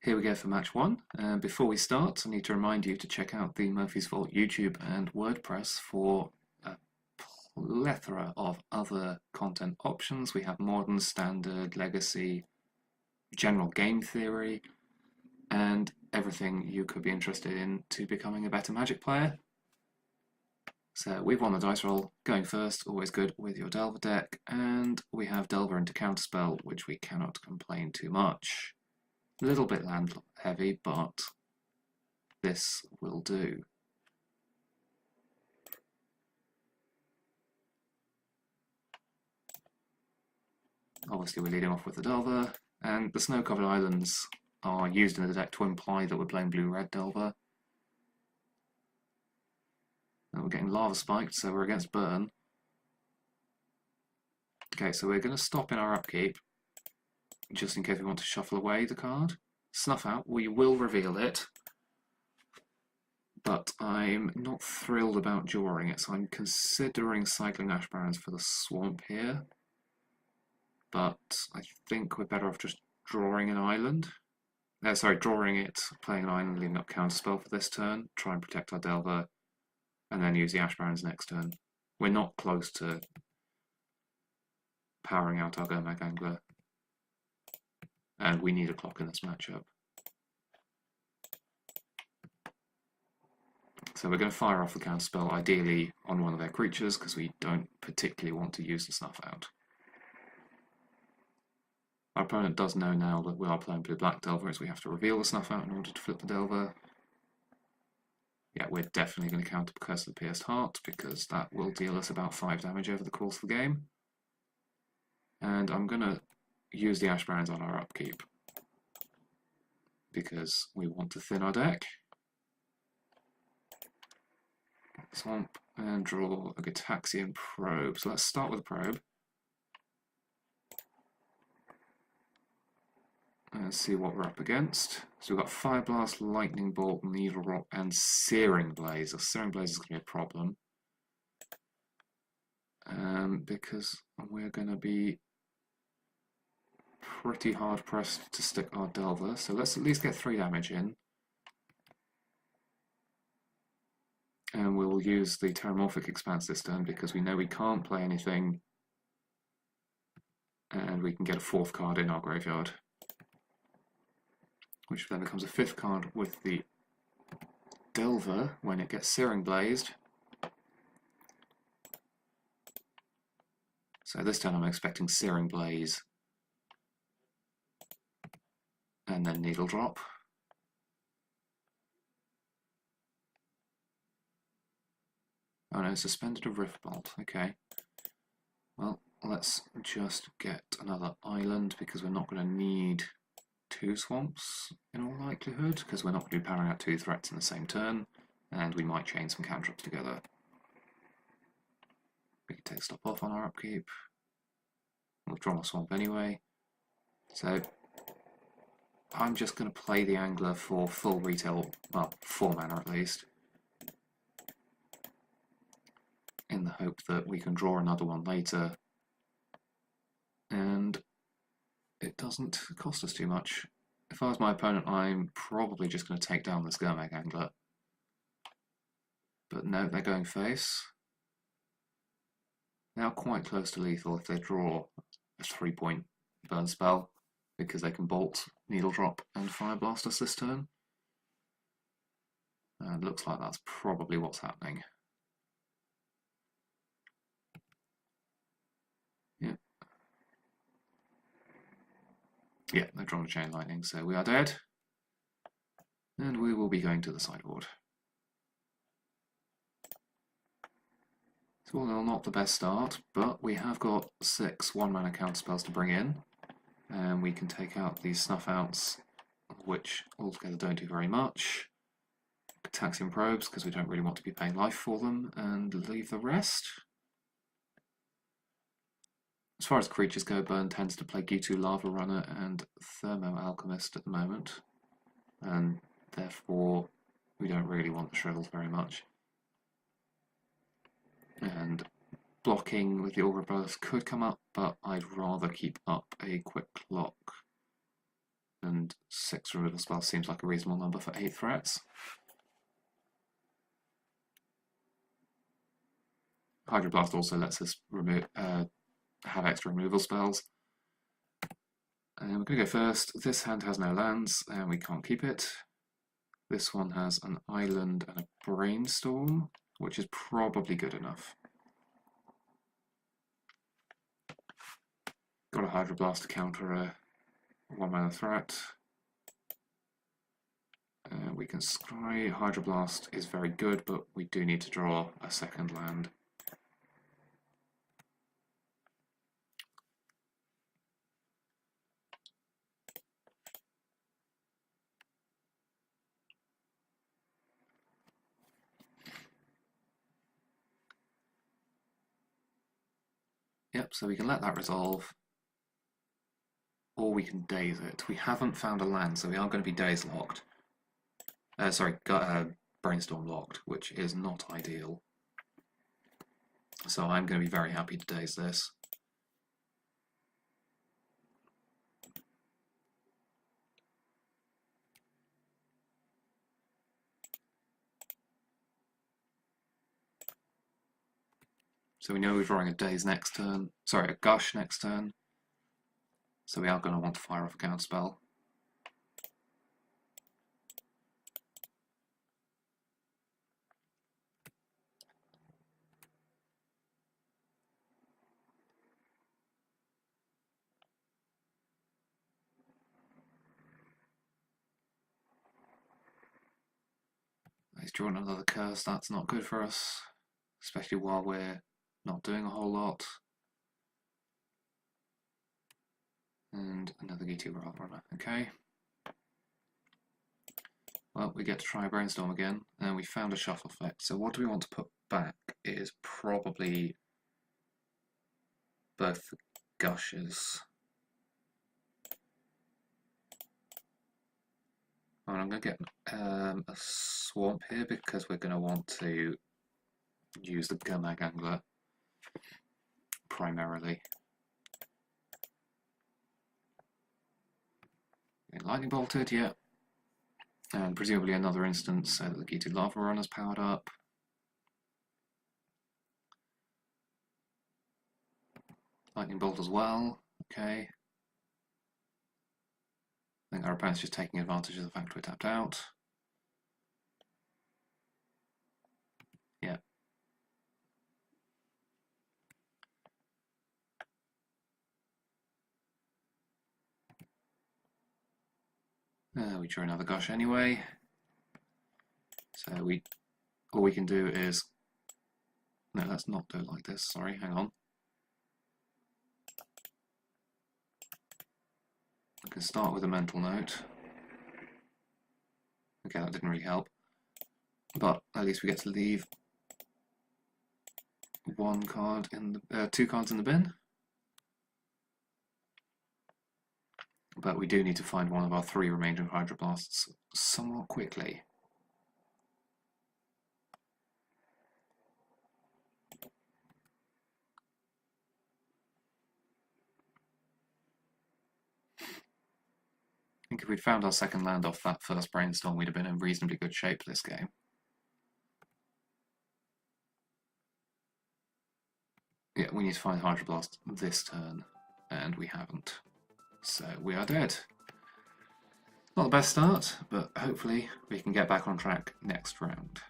Here we go for match one. Before we start, I need to remind you to check out the Murphy's Vault YouTube and WordPress for a plethora of other content options. We have modern, standard, legacy, general game theory, and everything you could be interested in to becoming a better Magic player. So we've won the dice roll, going first, always good with your Delver deck, and we have Delver into Counterspell, which we cannot complain too much. A little bit land heavy, but this will do. Obviously we're leading off with the Delver, and the snow-covered islands are used in the deck to imply that we're playing blue-red Delver. And we're getting lava spiked, so we're against burn. Okay, so we're going to stop in our upkeep, just in case we want to shuffle away the card. Snuff out, we will reveal it, but I'm not thrilled about drawing it, so I'm considering cycling Ash Barrens for the swamp here. But I think we're better off just drawing an island. Drawing it, playing an island, leaving up Counterspell for this turn, try and protect our Delver, and then use the Ash Barrens next turn. We're not close to powering out our Gomag Angler, and we need a clock in this matchup. So we're going to fire off the Counterspell, ideally on one of their creatures, because we don't particularly want to use the Snuff out. Our opponent does know now that we are playing blue-black Delver, as we have to reveal the Snuff out in order to flip the Delver. Yeah, we're definitely going to counter Curse of the Pierced Heart, because that will deal us about 5 damage over the course of the game. And I'm going to use the Ash Barrens on our upkeep, because we want to thin our deck. Swamp and draw a Gitaxian Probe. So let's start with a Probe. And see what we're up against. So we've got Fire Blast, Lightning Bolt, Needle Rock, and Searing Blaze. So Searing Blaze is going to be a problem. Because we're going to be pretty hard pressed to stick our Delver. So let's at least get 3 damage in. And we'll use the Terramorphic Expanse this turn because we know we can't play anything. And we can get a 4th card in our graveyard, which then becomes a 5th card with the Delver when it gets Searing Blazed. So this turn I'm expecting Searing Blaze and then Needle Drop. Oh no, Suspended of Riftbolt, okay. Well, let's just get another island because we're not going to need 2 swamps in all likelihood, because we're not going to be powering out 2 threats in the same turn, and we might chain some cantrips together. We can take stop off on our upkeep. We'll draw a swamp anyway. So I'm just going to play the Angler for full retail, well, 4 mana at least, in the hope that we can draw another one later, and it doesn't cost us too much. If I was my opponent, I'm probably just going to take down this Gomag Angler. But no, they're going face. Now quite close to lethal if they draw a 3-point burn spell, because they can bolt, Needle Drop, and Fire Blast us this turn. And it looks like that's probably what's happening. Yep. Yeah, they've drawn a Chain Lightning, so we are dead. And we will be going to the sideboard. So all in all, not the best start, but we have got 6 1-mana counterspells to bring in, and we can take out these Snuff Outs, which altogether don't do very much. Gitaxian Probes, because we don't really want to be paying life for them, and leave the rest. As far as creatures go, Burn tends to play Gitu Lava Runner and Thermo Alchemist at the moment, and therefore we don't really want the Shrivels very much. And blocking with the Aura Burst could come up, but I'd rather keep up a Quick Lock and 6 removal spells seems like a reasonable number for 8 threats. Hydroblast also lets us have extra removal spells. And we're going to go first. This hand has no lands, and we can't keep it. This one has an island and a brainstorm, which is probably good enough. Got a Hydroblast to counter a 1-mana threat. We can scry. Hydroblast is very good, but we do need to draw a second land. Yep, so we can let that resolve, or we can daze it. We haven't found a land, so we are going to be daze locked. Brainstorm locked, which is not ideal. So I'm going to be very happy to daze this. So we know we're drawing a daze next turn, sorry, a gush next turn. So we are going to want to fire off a counterspell. He's drawn another curse, that's not good for us, especially while we're not doing a whole lot. And another G2 runner, okay. Well, we get to try Brainstorm again, and we found a shuffle effect. So what do we want to put back is probably both the gushes. And I'm going to get a swamp here because we're going to want to use the Gurmag Angler primarily. Lightning bolted, yeah. And presumably another instance so that the G2 Lava Runner's powered up. Lightning bolt as well, okay. I think our opponent's just taking advantage of the fact we're tapped out. Yeah. We draw another gush anyway. So all we can do is, no, let's not do it like this, sorry, hang on. I can start with a mental note. Okay, that didn't really help. But at least we get to leave one card in the 2 cards in the bin. But we do need to find one of our 3 remaining Hydroblasts somewhat quickly. I think if we'd found our second land off that first Brainstorm, we'd have been in reasonably good shape this game. Yeah, we need to find Hydroblast this turn, and we haven't. So we are dead. Not the best start, but hopefully we can get back on track next round.